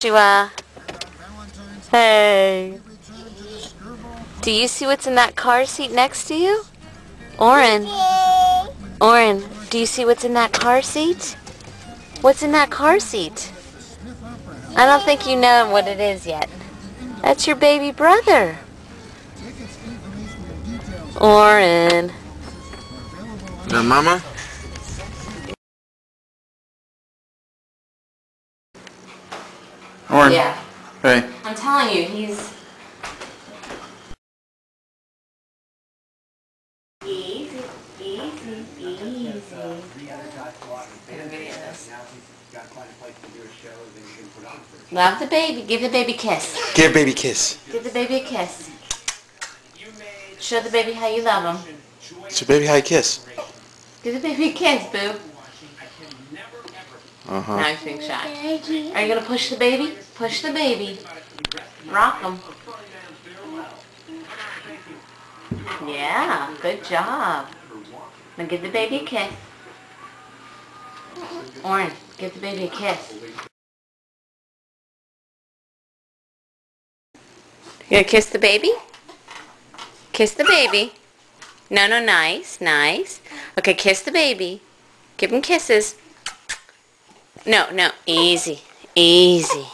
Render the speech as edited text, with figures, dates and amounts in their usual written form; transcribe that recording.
Joshua. Hey. Do you see what's in that car seat next to you? Oren. Oren, do you see what's in that car seat? What's in that car seat? I don't think you know what it is yet. That's your baby brother. Oren. Is that Mama? Oren. Yeah. Hey. I'm telling you, he's... Easy, easy, easy. Love the baby. Give the baby a kiss. Give baby a kiss. Give the baby a kiss. Show the baby how you love him. So baby, how you kiss? Give the baby a kiss, boo. Uh-huh. Now he's being shy. Are you going to push the baby? Push the baby. Rock him. Yeah, good job. Now give the baby a kiss. Oren, give the baby a kiss. You gonna kiss the baby? Kiss the baby. No, no, nice, nice. Okay, kiss the baby. Give him kisses. No, no, easy, easy.